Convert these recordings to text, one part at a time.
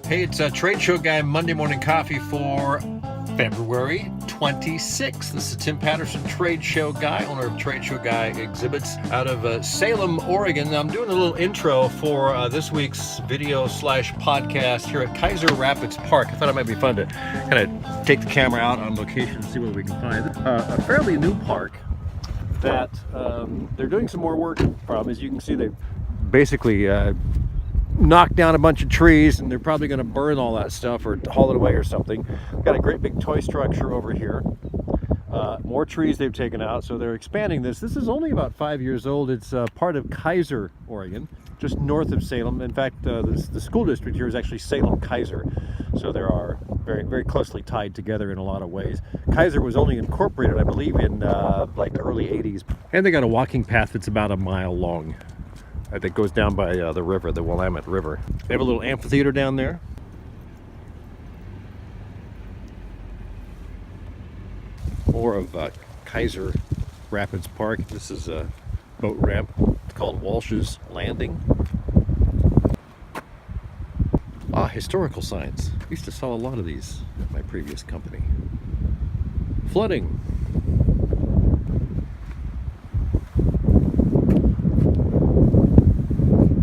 Hey, it's a Trade Show Guy Monday Morning Coffee for February 26th. This is Tim Patterson, Trade Show Guy, owner of TradeshowGuy Exhibits out of Salem, Oregon. I'm doing a little intro for this week's video/podcast here at Kaiser Rapids Park. I thought it might be fun to kind of take the camera out on location and see what we can find. A fairly new park that they're doing some more work from. As you can see, they basically knocked down a bunch of trees, and they're probably going to burn all that stuff or haul it away or something. We've got a great big toy structure over here. More trees they've taken out, so they're expanding this. This is only about 5 years old. It's part of Kaiser, Oregon, just north of Salem. In fact, the school district here is actually Salem-Kaiser, so they are very, very closely tied together in a lot of ways. Kaiser was only incorporated, I believe, in like the early 80s. And they got a walking path that's about a mile long that goes down by the river, the Willamette River. They have a little amphitheater down there. More of Kaiser Rapids Park. This is a boat ramp. It's called Walsh's Landing. Historical signs. I used to sell a lot of these at my previous company. Flooding.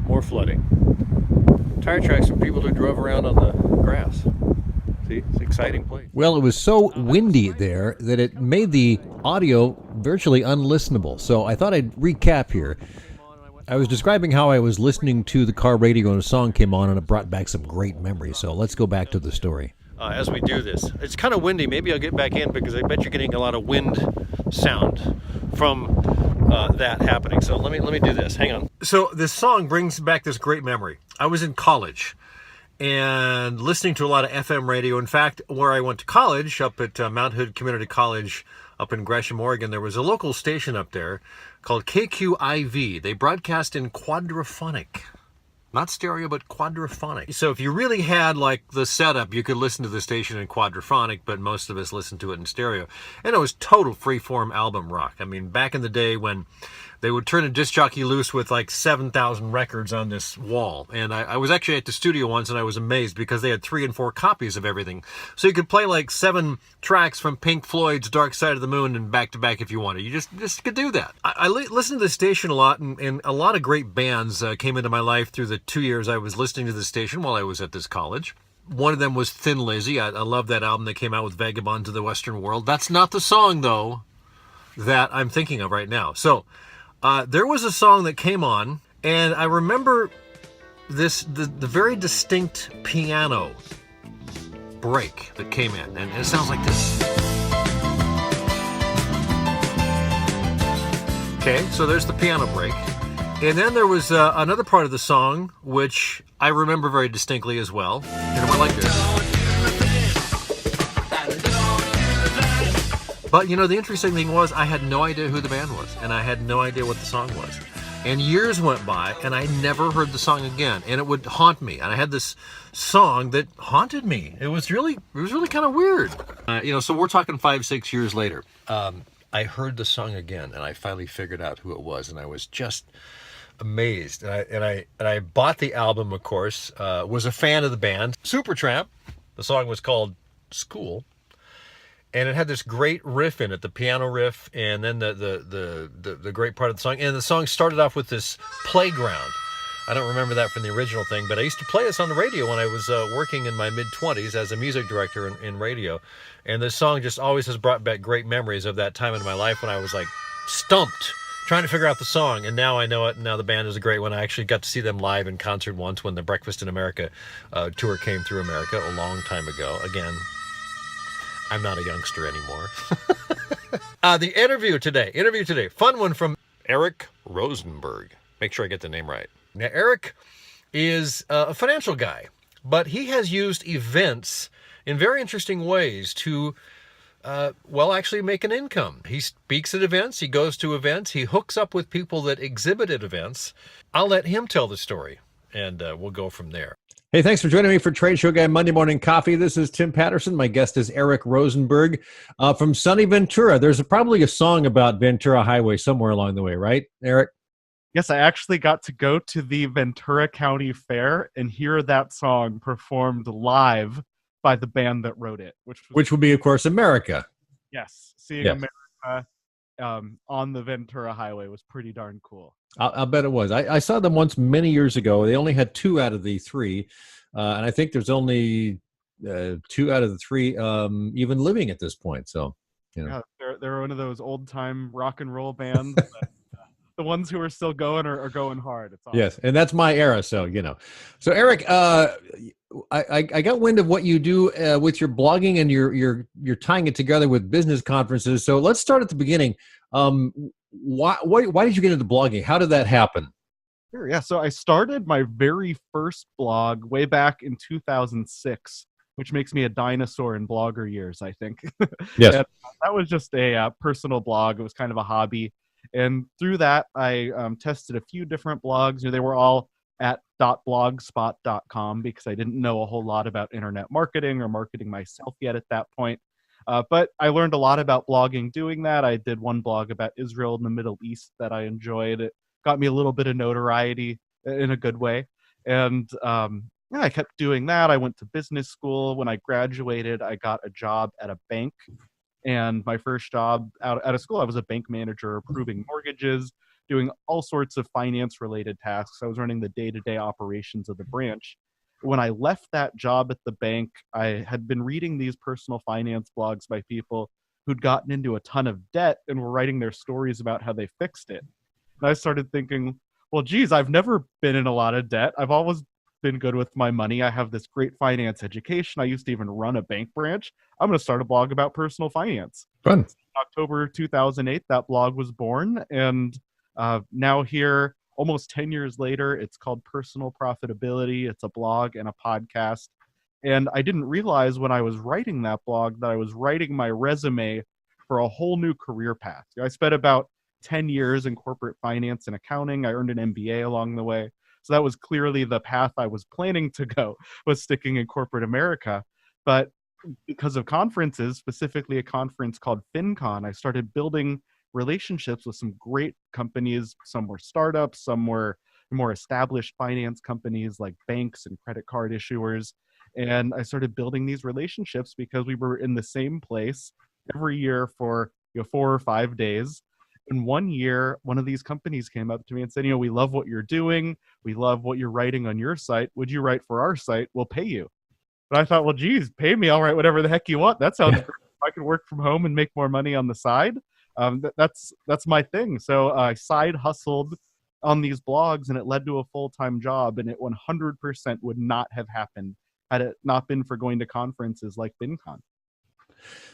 More flooding. Tire tracks for people who drove around on the grass. See, it's an exciting place. Well, it was so windy there that it made the audio virtually unlistenable. So I thought I'd recap here. I was describing how I was listening to the car radio and a song came on and it brought back some great memories. So let's go back to the story. As we do this, it's kind of windy. Maybe I'll get back in because I bet you're getting a lot of wind sound from that happening. So let me do this. Hang on. So this song brings back this great memory. I was in college and listening to a lot of FM radio. In fact, where I went to college, up at Mount Hood Community College up in Gresham, Oregon, there was a local station up there called KQIV. They broadcast in quadraphonic. Not stereo, but quadraphonic. So if you really had like the setup, you could listen to the station in quadraphonic, but most of us listened to it in stereo. And it was total freeform album rock. I mean, back in the day when they would turn a disc jockey loose with like 7,000 records on this wall. And I was actually at the studio once and I was amazed because they had 3 and 4 copies of everything. So you could play like 7 tracks from Pink Floyd's Dark Side of the Moon and back to back if you wanted. You just could do that. I listened to the station a lot, and a lot of great bands came into my life through the 2 years I was listening to the station while I was at this college. One of them was Thin Lizzy. I love that album that came out with Vagabond to the Western World. That's not the song, though, that I'm thinking of right now. So there was a song that came on, and I remember the very distinct piano break that came in, and it sounds like this. Okay, so there's the piano break. And then there was another part of the song, which I remember very distinctly as well. And it went like this. But, you know, the interesting thing was I had no idea who the band was, and I had no idea what the song was. And years went by, and I never heard the song again, and it would haunt me. And I had this song that haunted me. It was really kind of weird. So we're talking 5-6 years later. I heard the song again, and I finally figured out who it was, and I was just amazed. And I bought the album, of course. Was a fan of the band Supertramp. The song was called School. And it had this great riff in it, the piano riff, and then the great part of the song. And the song started off with this playground. I don't remember that from the original thing, but I used to play this on the radio when I was working in my mid-20s as a music director in radio. And this song just always has brought back great memories of that time in my life when I was like stumped trying to figure out the song. And now I know it, and now the band is a great one. I actually got to see them live in concert once when the Breakfast in America tour came through America a long time ago. Again, I'm not a youngster anymore. The interview today, fun one from Eric Rosenberg. Make sure I get the name right. Now, Eric is a financial guy, but he has used events in very interesting ways to, actually make an income. He speaks at events, he goes to events, he hooks up with people that exhibit at events. I'll let him tell the story, and we'll go from there. Hey, thanks for joining me for Trade Show Guy Monday Morning Coffee. This is Tim Patterson. My guest is Eric Rosenberg from sunny Ventura. There's probably a song about Ventura Highway somewhere along the way, right, Eric? Yes, I actually got to go to the Ventura County Fair and hear that song performed live by the band that wrote it, Which would be, of course, America. yes, seeing Yes. America on the Ventura Highway was pretty darn cool. I'll bet it was. I saw them once many years ago. They only had two out of the three, and I think there's only two out of the three even living at this point. So, Yeah, they're one of those old time rock and roll bands. That, the ones who are still going are going hard. It's awesome. Yes, and that's my era. So So Eric, I got wind of what you do with your blogging, and you're tying it together with business conferences. So let's start at the beginning. Why did you get into blogging? How did that happen? Sure, yeah. So I started my very first blog way back in 2006, which makes me a dinosaur in blogger years, I think. Yes. And that was just a personal blog. It was kind of a hobby. And through that, I tested a few different blogs. They were all at .blogspot.com because I didn't know a whole lot about internet marketing or marketing myself yet at that point. But I learned a lot about blogging doing that. I did one blog about Israel and the Middle East that I enjoyed. It got me a little bit of notoriety in a good way. And yeah, I kept doing that. I went to business school. When I graduated, I got a job at a bank. And my first job out of school, I was a bank manager approving mortgages, doing all sorts of finance related tasks. I was running the day-to-day operations of the branch. When I left that job at the bank, I had been reading these personal finance blogs by people who'd gotten into a ton of debt and were writing their stories about how they fixed it. And I started thinking, well, geez, I've never been in a lot of debt. I've always been good with my money. I have this great finance education. I used to even run a bank branch. I'm going to start a blog about personal finance. Fun. In October 2008, that blog was born. And now here, almost 10 years later, it's called Personal Profitability. It's a blog and a podcast. And I didn't realize when I was writing that blog that I was writing my resume for a whole new career path. I spent about 10 years in corporate finance and accounting. I earned an MBA along the way. So that was clearly the path I was planning to go, was sticking in corporate America. But because of conferences, specifically a conference called FinCon, I started building relationships with some great companies. Some were startups, some were more established finance companies like banks and credit card issuers. And I started building these relationships because we were in the same place every year for 4 or 5 days. And one year, one of these companies came up to me and said, we love what you're doing. We love what you're writing on your site. Would you write for our site? We'll pay you. But I thought, well, geez, pay me. I'll write whatever the heck you want. That sounds great. If I can work from home and make more money on the side, that's my thing. So I side hustled on these blogs, and it led to a full-time job. And it 100% would not have happened had it not been for going to conferences like FinCon.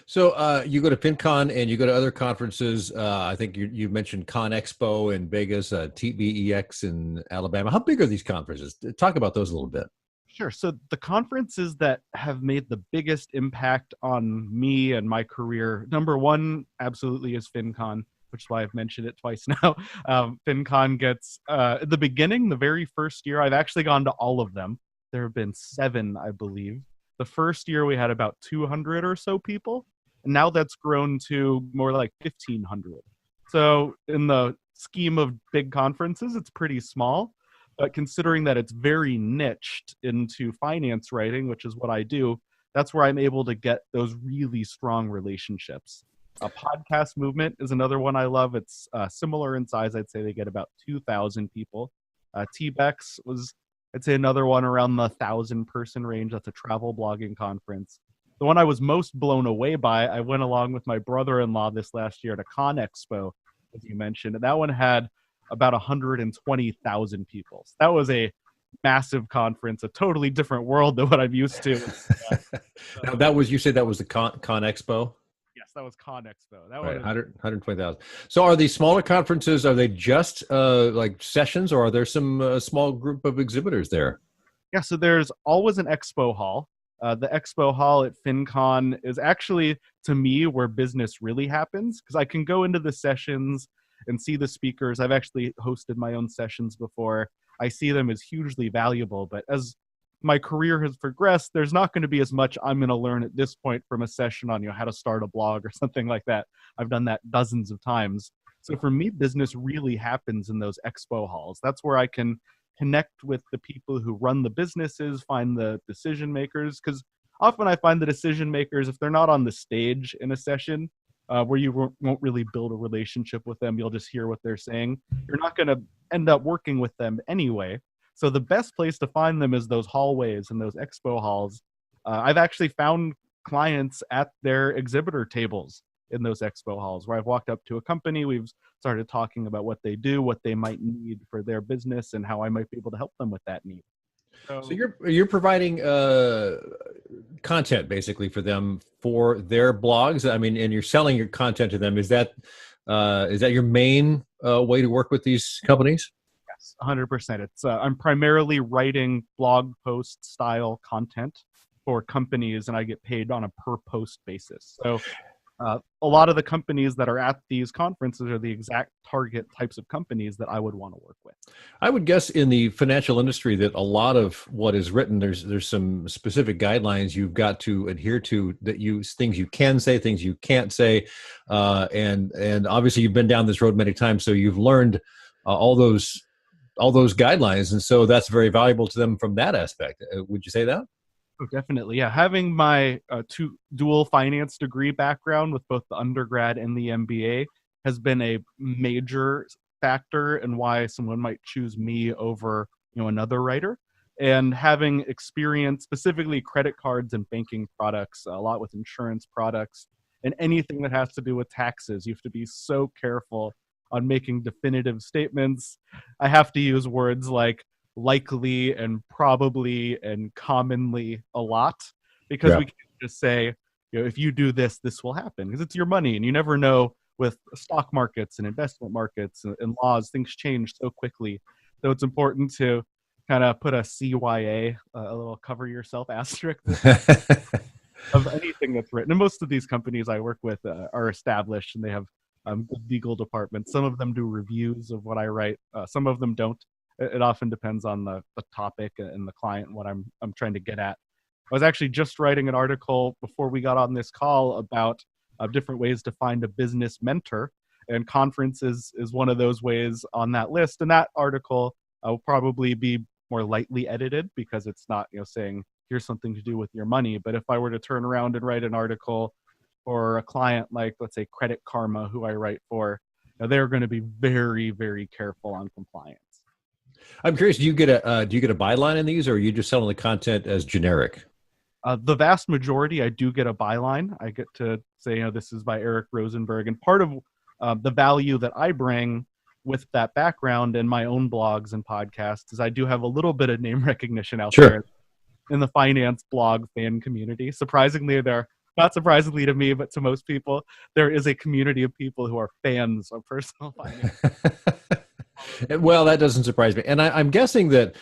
So you go to FinCon and you go to other conferences. I think you mentioned Con Expo in Vegas, TBEX in Alabama. How big are these conferences? Talk about those a little bit. Sure. So the conferences that have made the biggest impact on me and my career, number one, absolutely is FinCon, which is why I've mentioned it twice now. FinCon gets, at the beginning, the very first year, I've actually gone to all of them. There have been 7, I believe. The first year we had about 200 or so people, and now that's grown to more like 1,500. So in the scheme of big conferences, it's pretty small, but considering that it's very niched into finance writing, which is what I do, that's where I'm able to get those really strong relationships. A podcast movement is another one I love. It's similar in size. I'd say they get about 2,000 people. TBEX was, I'd say, another one around the 1,000-person range. That's a travel blogging conference. The one I was most blown away by, I went along with my brother-in-law this last year to Con Expo, as you mentioned, and that one had about 120,000 people. So that was a massive conference, a totally different world than what I'm used to. Now you said that was the Con Expo? Yes, that was Con Expo. That right, was 120,000. So are these smaller conferences, are they just like sessions, or are there some small group of exhibitors there? Yeah, so there's always an expo hall. The expo hall at FinCon is actually, to me, where business really happens, because I can go into the sessions and see the speakers. I've actually hosted my own sessions before. I see them as hugely valuable, but as my career has progressed, there's not going to be as much I'm going to learn at this point from a session on how to start a blog or something like that. I've done that dozens of times. So for me, business really happens in those expo halls. That's where I can connect with the people who run the businesses, find the decision makers, because often I find the decision makers, if they're not on the stage in a session, where you won't really build a relationship with them, you'll just hear what they're saying. You're not going to end up working with them anyway. So the best place to find them is those hallways and those expo halls. I've actually found clients at their exhibitor tables in those expo halls, where I've walked up to a company, we've started talking about what they do, what they might need for their business, and how I might be able to help them with that need. So you're providing content basically for them for their blogs. I mean, and you're selling your content to them. Is that your main way to work with these companies? Yes, 100%. It's I'm primarily writing blog post style content for companies, and I get paid on a per post basis. So a lot of the companies that are at these conferences are the exact target types of companies that I would want to work with. I would guess in the financial industry that a lot of what is written, there's some specific guidelines you've got to adhere to, that things you can say, things you can't say, and obviously you've been down this road many times, so you've learned all those guidelines, and so that's very valuable to them from that aspect. Would you say that? Oh, definitely. Yeah. Having my dual finance degree background with both the undergrad and the MBA has been a major factor in why someone might choose me over, another writer. And having experience, specifically credit cards and banking products, a lot with insurance products, and anything that has to do with taxes, you have to be so careful on making definitive statements. I have to use words like likely and probably and commonly a lot, because we can't just say, if you do this, this will happen, because it's your money, and you never know with stock markets and investment markets and laws, things change so quickly. So it's important to kind of put a CYA, a little cover yourself asterisk of anything that's written. And most of these companies I work with are established, and they have good legal departments. Some of them do reviews of what I write. Some of them don't. It often depends on the topic and the client and what I'm trying to get at. I was actually just writing an article before we got on this call about different ways to find a business mentor, and conferences is one of those ways on that list. And that article will probably be more lightly edited, because it's not saying here's something to do with your money. But if I were to turn around and write an article for a client like, let's say, Credit Karma, who I write for, they're going to be very, very careful on compliance. I'm curious, do you get a byline in these, or are you just selling the content as generic? The vast majority, I do get a byline. I get to say, this is by Eric Rosenberg. And part of the value that I bring with that background in my own blogs and podcasts is I do have a little bit of name recognition out there in the finance blog fan community. Not surprisingly to me, but to most people, there is a community of people who are fans of personal finance. Well, that doesn't surprise me. And I'm guessing that,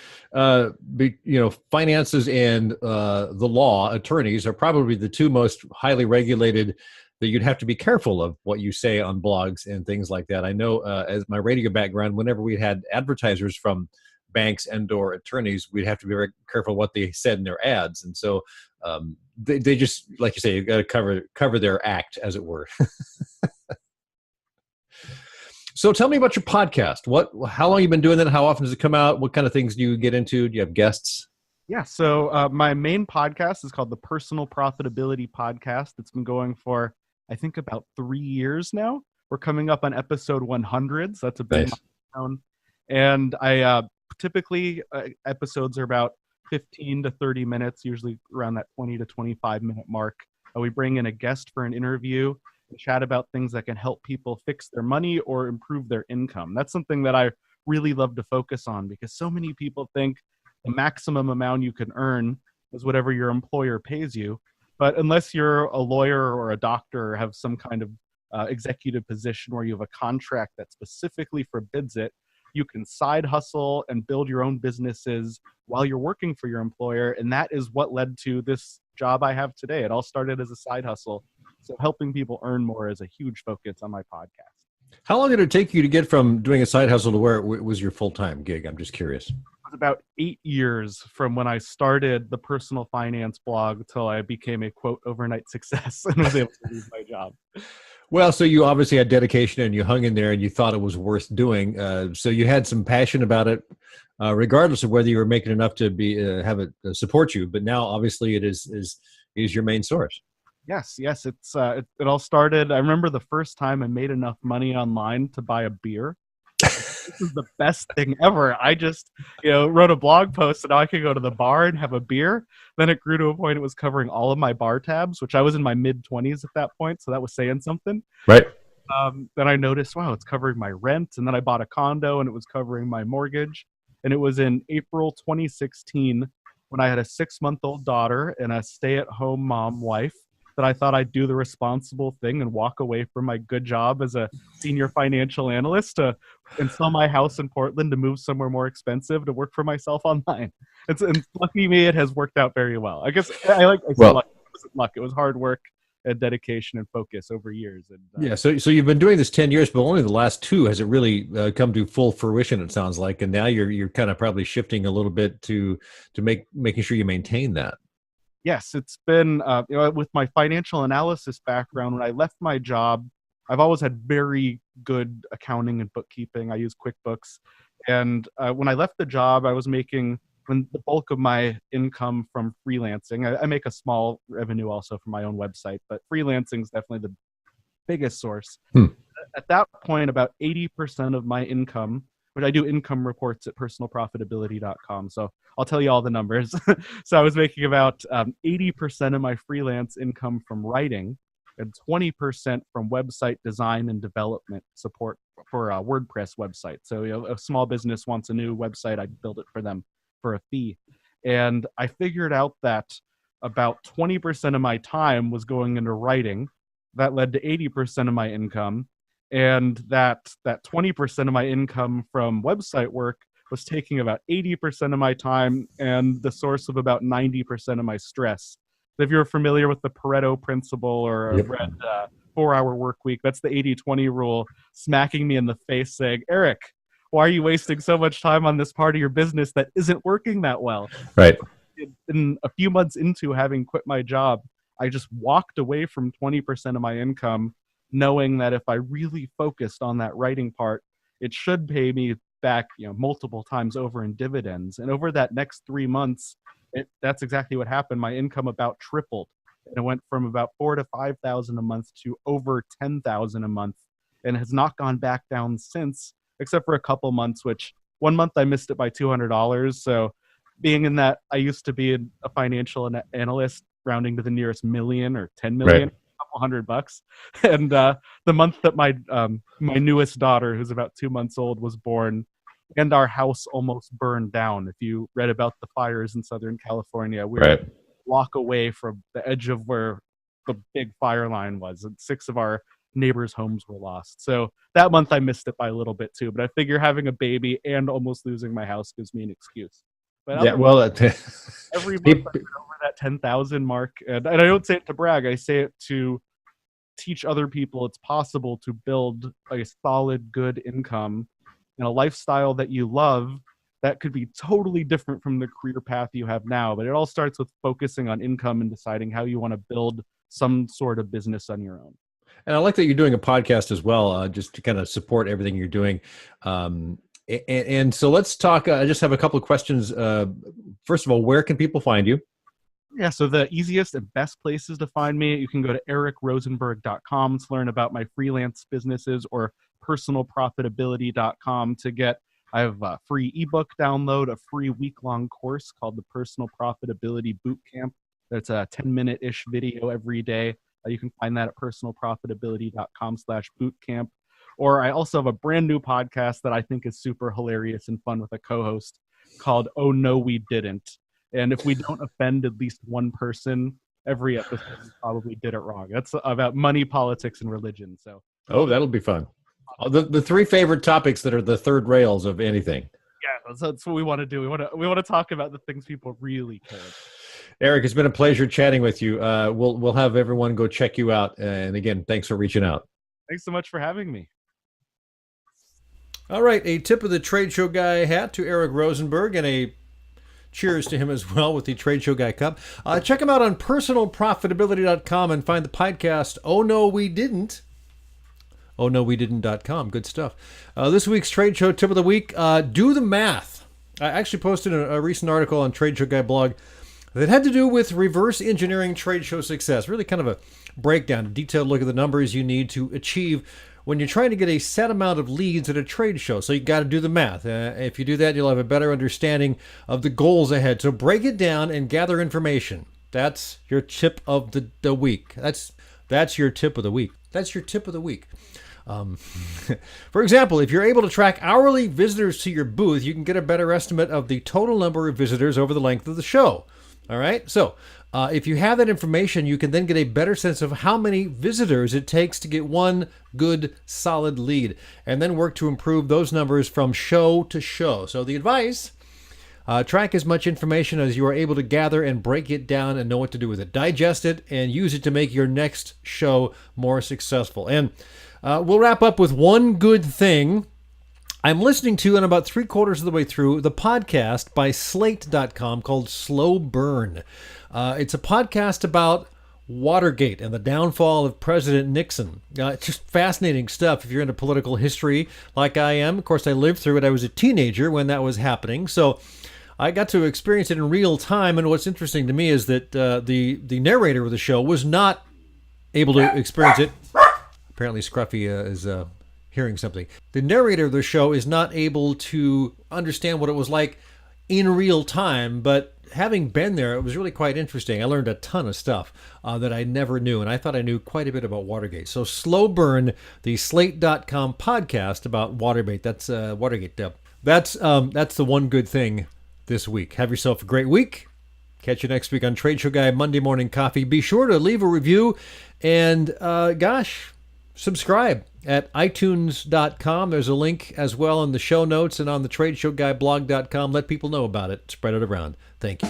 finances and the law, attorneys, are probably the two most highly regulated, that you'd have to be careful of what you say on blogs and things like that. I know as my radio background, whenever we had advertisers from banks and or attorneys, we'd have to be very careful what they said in their ads. And so they just, like you say, you've got to cover their act, as it were. So tell me about your podcast. How long have you been doing that? How often does it come out? What kind of things do you get into? Do you have guests? Yeah, so my main podcast is called the Personal Profitability Podcast. It's been going for, I think, about 3 years now. We're coming up on episode 100, so that's a big milestone. And I typically, episodes are about 15 to 30 minutes, usually around that 20 to 25 minute mark. We bring in a guest for an interview and chat about things that can help people fix their money or improve their income. That's something that I really love to focus on, because so many people think the maximum amount you can earn is whatever your employer pays you. But unless you're a lawyer or a doctor or have some kind of executive position where you have a contract that specifically forbids it, you can side hustle and build your own businesses while you're working for your employer. And that is what led to this job I have today. It all started as a side hustle. So helping people earn more is a huge focus on my podcast. How long did it take you to get from doing a side hustle to where it was your full-time gig? I'm just curious. It was about 8 years from when I started the personal finance blog till I became a, quote, overnight success and was able to leave my job. Well, so you obviously had dedication and you hung in there and you thought it was worth doing. So you had some passion about it, regardless of whether you were making enough to be have it support you. But now, obviously, it is your main source. Yes. It all started. I remember the first time I made enough money online to buy a beer. This is the best thing ever. I just, wrote a blog post and now I could go to the bar and have a beer. Then it grew to a point it was covering all of my bar tabs, which I was in my mid-20s at that point, so that was saying something. Right. Then I noticed, wow, it's covering my rent, and then I bought a condo and it was covering my mortgage. And it was in April 2016 when I had a 6-month-old daughter and a stay-at-home mom wife that I thought I'd do the responsible thing and walk away from my good job as a senior financial analyst and sell my house in Portland to move somewhere more expensive to work for myself online. And lucky me, it has worked out very well. I guess I luck. It wasn't luck. It was hard work and dedication and focus over years. And yeah, so you've been doing this 10 years, but only the last 2 has it really come to full fruition, it sounds like. And now you're kind of probably shifting a little bit to making sure you maintain that. Yes, it's been, with my financial analysis background, when I left my job, I've always had very good accounting and bookkeeping. I use QuickBooks. And when I left the job, I was making the bulk of my income from freelancing. I make a small revenue also from my own website, but freelancing is definitely the biggest source. At that point, about 80% of my income, which I do income reports at personalprofitability.com. So I'll tell you all the numbers. So I was making about 80% of my freelance income from writing and 20% from website design and development support for a WordPress website. So a small business wants a new website, I build it for them for a fee. And I figured out that about 20% of my time was going into writing. That led to 80% of my income. And that 20% of my income from website work was taking about 80% of my time and the source of about 90% of my stress. If you're familiar with the Pareto principle or read 4-Hour Work Week, that's the 80-20 rule, smacking me in the face saying, Eric, why are you wasting so much time on this part of your business that isn't working that well? Right. In a few months into having quit my job, I just walked away from 20% of my income, knowing that if I really focused on that writing part, it should pay me back, multiple times over in dividends. And over that next 3 months, that's exactly what happened. My income about tripled. And it went from about $4,000 to $5,000 a month to over $10,000 a month, and has not gone back down since, except for a couple months, which one month I missed it by $200. So being in that, I used to be a financial analyst, rounding to the nearest million or 10 million. Right. $100. And the month that my newest daughter, who's about 2 months old, was born, and our house almost burned down. If you read about the fires in Southern California, we were a block away from the edge of where the big fire line was, and 6 of our neighbors' homes were lost. So that month I missed it by a little bit too, but I figure having a baby and almost losing my house gives me an excuse. But yeah, well, every month I get over that 10,000 mark, and I don't say it to brag. I say it to teach other people it's possible to build a solid, good income and a lifestyle that you love that could be totally different from the career path you have now. But it all starts with focusing on income and deciding how you want to build some sort of business on your own. And I like that you're doing a podcast as well, just to kind of support everything you're doing. And so let's talk. I just have a couple of questions. First of all, where can people find you? Yeah, so the easiest and best places to find me, you can go to ericrosenberg.com to learn about my freelance businesses, or personalprofitability.com to get, I have a free ebook download, a free week-long course called the Personal Profitability Bootcamp. That's a 10-minute-ish video every day. You can find that at personalprofitability.com/bootcamp. Or I also have a brand new podcast that I think is super hilarious and fun with a co-host called Oh No We Didn't. And if we don't offend at least one person every episode, we probably did it wrong. That's about money, politics, and religion. So that'll be fun. The 3 favorite topics that are the third rails of anything. Yeah, that's what we want to do. We want to talk about the things people really care about. Eric, it's been a pleasure chatting with you. We'll have everyone go check you out. And again, thanks for reaching out. Thanks so much for having me. All right, a tip of the Trade Show Guy hat to Eric Rosenberg, and a cheers to him as well with the Trade Show Guy Cup. Check him out on personalprofitability.com and find the podcast Oh No We Didn't. Oh no, we didn't.com. Good stuff. This week's Trade Show tip of the week, do the math. I actually posted a recent article on Trade Show Guy blog that had to do with reverse engineering trade show success. Really kind of a breakdown, a detailed look at the numbers you need to achieve when you're trying to get a set amount of leads at a trade show. So you got to do the math. If you do that, you'll have a better understanding of the goals ahead. So break it down and gather information. That's your tip of the week. That's your tip of the week. That's your tip of the week. For example, if you're able to track hourly visitors to your booth, you can get a better estimate of the total number of visitors over the length of the show. All right. So if you have that information, you can then get a better sense of how many visitors it takes to get one good, solid lead, and then work to improve those numbers from show to show. So the advice, track as much information as you are able to gather and break it down and know what to do with it. Digest it and use it to make your next show more successful. And we'll wrap up with one good thing. I'm listening to, and about 3/4 of the way through, the podcast by Slate.com called Slow Burn. It's a podcast about Watergate and the downfall of President Nixon. It's just fascinating stuff if you're into political history like I am. Of course, I lived through it. I was a teenager when that was happening, so I got to experience it in real time. And what's interesting to me is that the narrator of the show was not able to experience it. Apparently, Scruffy is hearing something. The narrator of the show is not able to understand what it was like in real time, but having been there, it was really quite interesting. I learned a ton of stuff that I never knew, and I thought I knew quite a bit about Watergate. So Slow Burn, the Slate.com podcast about Watergate. That's Watergate. That's the one good thing this week. Have yourself a great week. Catch you next week on Trade Show Guy Monday Morning Coffee. Be sure to leave a review and, subscribe at iTunes.com. There's a link as well in the show notes and on the TradeshowGuyBlog.com. Let people know about it. Spread it around. Thank you.